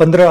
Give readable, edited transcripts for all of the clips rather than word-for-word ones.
15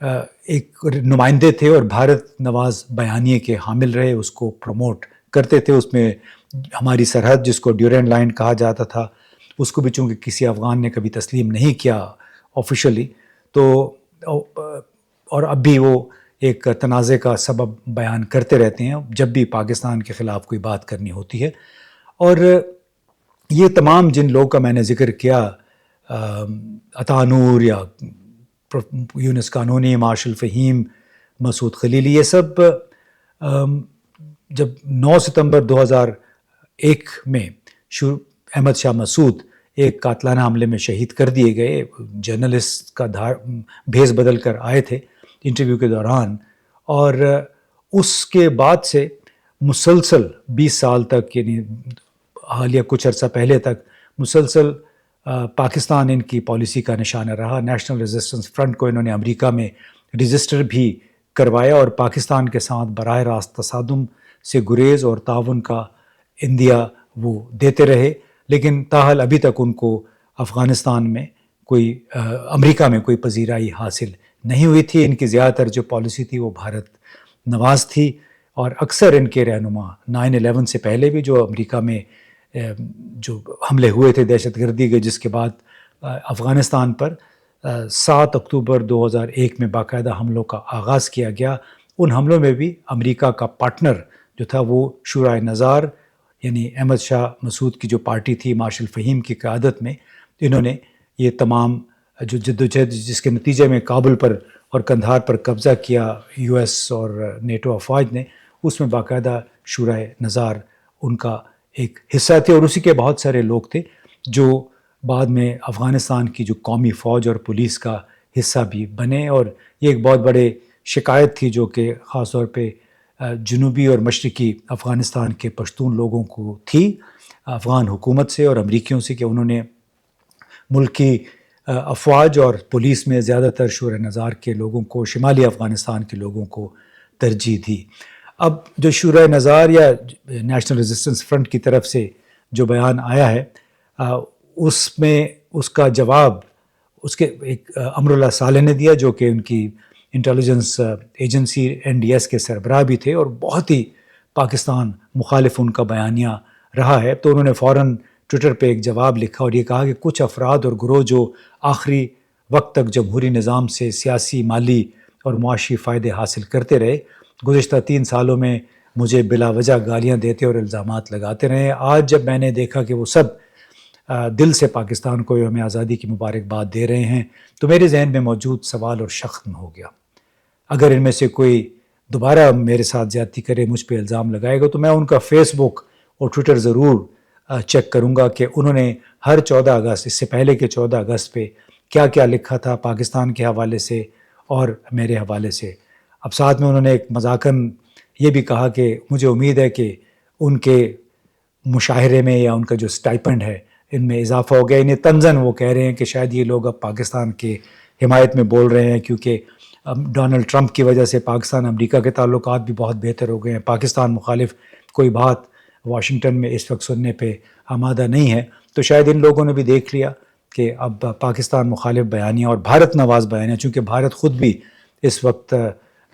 ایک نمائندے تھے اور بھارت نواز بیانیے کے حامل رہے، اس کو پروموٹ کرتے تھے. اس میں ہماری سرحد جس کو ڈیورینڈ لائن کہا جاتا تھا اس کو بھی چونکہ کسی افغان نے کبھی تسلیم نہیں کیا آفیشلی، تو اور اب بھی وہ ایک تنازع کا سبب بیان کرتے رہتے ہیں جب بھی پاکستان کے خلاف کوئی بات کرنی ہوتی ہے. اور یہ تمام جن لوگوں کا میں نے ذکر کیا، عطا نور یا یونس قانونی، مارشل فہیم، مسعود خلیلی، یہ سب جب 9 ستمبر 2001 میں احمد شاہ مسعود ایک قاتلانہ حملے میں شہید کر دیے گئے، جرنلسٹ کا بھیس بدل کر آئے تھے انٹرویو کے دوران، اور اس کے بعد سے مسلسل 20 سال تک، یعنی حالیہ کچھ عرصہ پہلے تک مسلسل پاکستان ان کی پالیسی کا نشانہ رہا. نیشنل ریزسٹنس فرنٹ کو انہوں نے امریکہ میں رجسٹر بھی کروایا اور پاکستان کے ساتھ براہ راست تصادم سے گریز اور تعاون کا عندیہ وہ دیتے رہے، لیکن تاحال ابھی تک ان کو افغانستان میں کوئی امریکہ میں کوئی پذیرائی حاصل نہیں ہوئی تھی. ان کی زیادہ تر جو پالیسی تھی وہ بھارت نواز تھی، اور اکثر ان کے رہنما 9/11 سے پہلے بھی جو امریکہ میں جو حملے ہوئے تھے دہشت گردی کے، جس کے بعد افغانستان پر 7 اکتوبر 2001 میں باقاعدہ حملوں کا آغاز کیا گیا، ان حملوں میں بھی امریکہ کا پارٹنر جو تھا وہ شورائے نظار، یعنی احمد شاہ مسعود کی جو پارٹی تھی مارشل فہیم کی قیادت میں، انہوں نے یہ تمام جو جدوجہد جس کے نتیجے میں کابل پر اور قندھار پر قبضہ کیا یو ایس اور نیٹو افواج نے، اس میں باقاعدہ شورائے نظار ان کا ایک حصہ تھے، اور اسی کے بہت سارے لوگ تھے جو بعد میں افغانستان کی جو قومی فوج اور پولیس کا حصہ بھی بنے. اور یہ ایک بہت بڑے شکایت تھی جو کہ خاص طور پہ جنوبی اور مشرقی افغانستان کے پشتون لوگوں کو تھی افغان حکومت سے اور امریکیوں سے، کہ انہوں نے ملکی افواج اور پولیس میں زیادہ تر شورائے نظار کے لوگوں کو، شمالی افغانستان کے لوگوں کو ترجیح دی. اب جو شورائے نظار یا نیشنل ریزسٹنس فرنٹ کی طرف سے جو بیان آیا ہے، اس میں اس کا جواب اس کے ایک امراللہ صالح نے دیا، جو کہ ان کی انٹیلیجنس ایجنسی NDS کے سربراہ بھی تھے اور بہت ہی پاکستان مخالف ان کا بیانیہ رہا ہے. تو انہوں نے فوراً ٹویٹر پہ ایک جواب لکھا اور یہ کہا کہ کچھ افراد اور گروہ جو آخری وقت تک جمہوری نظام سے سیاسی، مالی اور معاشی فائدے حاصل کرتے رہے، گزشتہ 3 سالوں میں مجھے بلا وجہ گالیاں دیتے اور الزامات لگاتے رہے. آج جب میں نے دیکھا کہ وہ سب دل سے پاکستان کو یوم آزادی کی مبارکباد دے رہے ہیں، تو میرے ذہن میں موجود سوال اور شک ختم ہو گیا. اگر ان میں سے کوئی دوبارہ میرے ساتھ زیادتی کرے، مجھ پہ الزام لگائے گا، تو میں ان کا فیس بک اور ٹویٹر ضرور چیک کروں گا کہ انہوں نے ہر 14 اگست، اس سے پہلے کے 14 اگست پہ کیا کیا لکھا تھا پاکستان کے حوالے سے اور میرے حوالے سے. اب ساتھ میں انہوں نے ایک مذاقاً یہ بھی کہا کہ مجھے امید ہے کہ ان کے مشاہرے میں یا ان کا جو سٹائپنڈ ہے ان میں اضافہ ہو گیا. انہیں طنزاً وہ کہہ رہے ہیں کہ شاید یہ لوگ اب پاکستان کے حمایت میں بول رہے ہیں، کیونکہ ڈونلڈ ٹرمپ کی وجہ سے پاکستان امریکہ کے تعلقات بھی بہت بہتر ہو گئے ہیں. پاکستان مخالف کوئی بات واشنگٹن میں اس وقت سننے پہ آمادہ نہیں ہے. تو شاید ان لوگوں نے بھی دیکھ لیا کہ اب پاکستان مخالف بیانیہ اور بھارت نواز بیانیہ، چونکہ بھارت خود بھی اس وقت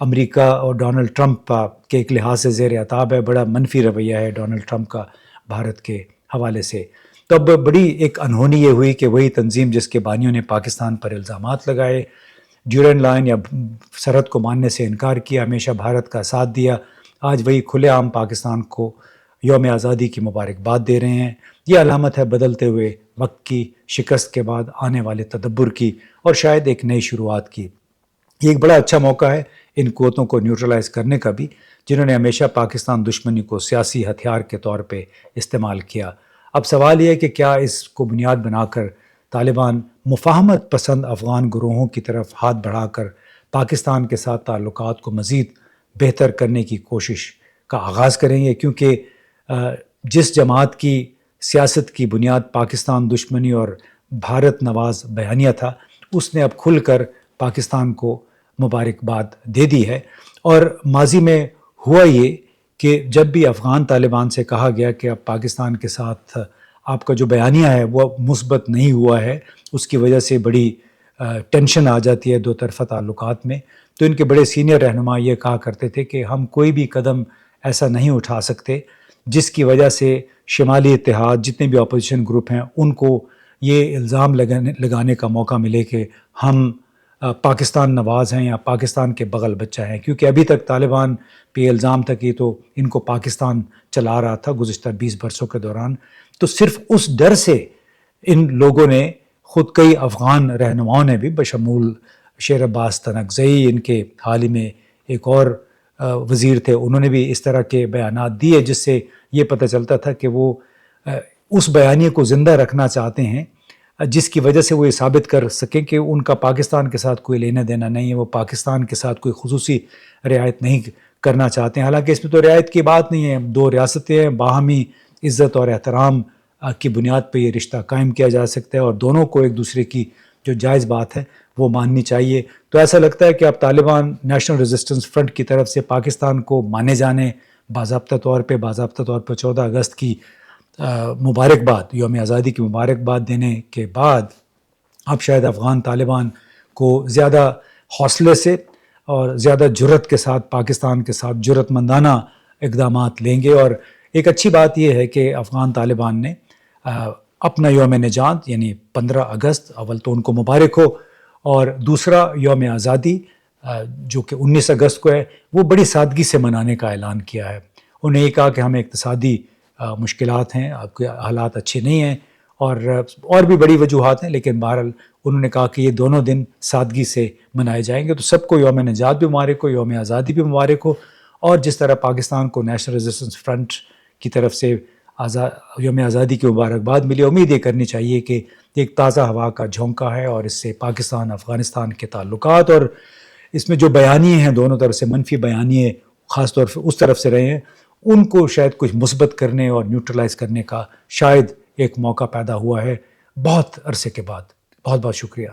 امریکہ اور ڈونلڈ ٹرمپ کے ایک لحاظ سے زیر عتاب ہے، بڑا منفی رویہ ہے ڈونلڈ ٹرمپ کا بھارت کے حوالے سے. تو اب بڑی ایک انہونی یہ ہوئی کہ وہی تنظیم جس کے بانیوں نے پاکستان پر الزامات لگائے، ڈیورینڈ لائن یا سرحد کو ماننے سے انکار کیا، ہمیشہ بھارت کا ساتھ دیا، آج وہی کھلے عام پاکستان کو یوم آزادی کی مبارکباد دے رہے ہیں. یہ علامت ہے بدلتے ہوئے وقت کی، شکست کے بعد آنے والے تدبر کی اور شاید ایک نئی شروعات کی. یہ ایک بڑا اچھا موقع ہے ان قوتوں کو نیوٹرلائز کرنے کا بھی، جنہوں نے ہمیشہ پاکستان دشمنی کو سیاسی ہتھیار کے طور پہ استعمال کیا. اب سوال یہ ہے کہ کیا اس کو بنیاد بنا کر طالبان مفاہمت پسند افغان گروہوں کی طرف ہاتھ بڑھا کر پاکستان کے ساتھ تعلقات کو مزید بہتر کرنے کی کوشش کا آغاز کریں گے؟ کیونکہ جس جماعت کی سیاست کی بنیاد پاکستان دشمنی اور بھارت نواز بیانیہ تھا، اس نے اب کھل کر پاکستان کو مبارکباد دے دی ہے. اور ماضی میں ہوا یہ کہ جب بھی افغان طالبان سے کہا گیا کہ اب پاکستان کے ساتھ آپ کا جو بیانیہ ہے وہ مثبت نہیں ہوا ہے، اس کی وجہ سے بڑی ٹینشن آ جاتی ہے دو طرفہ تعلقات میں، تو ان کے بڑے سینئر رہنما یہ کہا کرتے تھے کہ ہم کوئی بھی قدم ایسا نہیں اٹھا سکتے جس کی وجہ سے شمالی اتحاد جتنے بھی اپوزیشن گروپ ہیں ان کو یہ الزام لگانے کا موقع ملے کہ ہم پاکستان نواز ہیں یا پاکستان کے بغل بچہ ہیں، کیونکہ ابھی تک طالبان پہ الزام تھا کہ تو ان کو پاکستان چلا رہا تھا گزشتہ 20 برسوں کے دوران۔ تو صرف اس ڈر سے ان لوگوں نے، خود کئی افغان رہنماؤں نے بھی بشمول شیر عباس تنگزئی، ان کے حال ہی میں ایک اور وزیر تھے، انہوں نے بھی اس طرح کے بیانات دیے جس سے یہ پتہ چلتا تھا کہ وہ اس بیانیے کو زندہ رکھنا چاہتے ہیں جس کی وجہ سے وہ یہ ثابت کر سکیں کہ ان کا پاکستان کے ساتھ کوئی لینا دینا نہیں ہے، وہ پاکستان کے ساتھ کوئی خصوصی رعایت نہیں کرنا چاہتے ہیں۔ حالانکہ اس میں تو رعایت کی بات نہیں ہے، دو ریاستیں ہیں، باہمی عزت اور احترام کی بنیاد پہ یہ رشتہ قائم کیا جا سکتا ہے اور دونوں کو ایک دوسرے کی جو جائز بات ہے وہ ماننی چاہیے۔ تو ایسا لگتا ہے کہ اب طالبان نیشنل ریزسٹنس فرنٹ کی طرف سے پاکستان کو مانے جانے باضابطہ طور پہ 14 اگست کی مبارکباد، یوم آزادی کی مبارکباد دینے کے بعد اب شاید افغان طالبان کو زیادہ حوصلے سے اور زیادہ جرأت کے ساتھ پاکستان کے ساتھ جرأت مندانہ اقدامات لیں گے۔ اور ایک اچھی بات یہ ہے کہ افغان طالبان نے اپنا یوم نجات یعنی 15 اگست، اول تو ان کو مبارک ہو، اور دوسرا یوم آزادی جو کہ 19 اگست کو ہے، وہ بڑی سادگی سے منانے کا اعلان کیا ہے۔ انہوں نے یہ کہا کہ ہمیں اقتصادی مشکلات ہیں، آپ کے حالات اچھے نہیں ہیں اور بھی بڑی وجوہات ہیں، لیکن بہرحال انہوں نے کہا کہ یہ دونوں دن سادگی سے منائے جائیں گے۔ تو سب کو یوم نجات بھی مبارک ہو، یوم آزادی بھی مبارک ہو، اور جس طرح پاکستان کو نیشنل ریزسٹنس فرنٹ کی طرف سے یوم آزادی کی مبارکباد ملی، امید یہ کرنی چاہیے کہ ایک تازہ ہوا کا جھونکا ہے اور اس سے پاکستان افغانستان کے تعلقات، اور اس میں جو بیانیے ہیں دونوں طرف سے، منفی بیانیے خاص طور سے اس طرف سے رہے ہیں، ان کو شاید کچھ مثبت کرنے اور نیوٹرلائز کرنے کا شاید ایک موقع پیدا ہوا ہے بہت عرصے کے بعد۔ بہت بہت شکریہ۔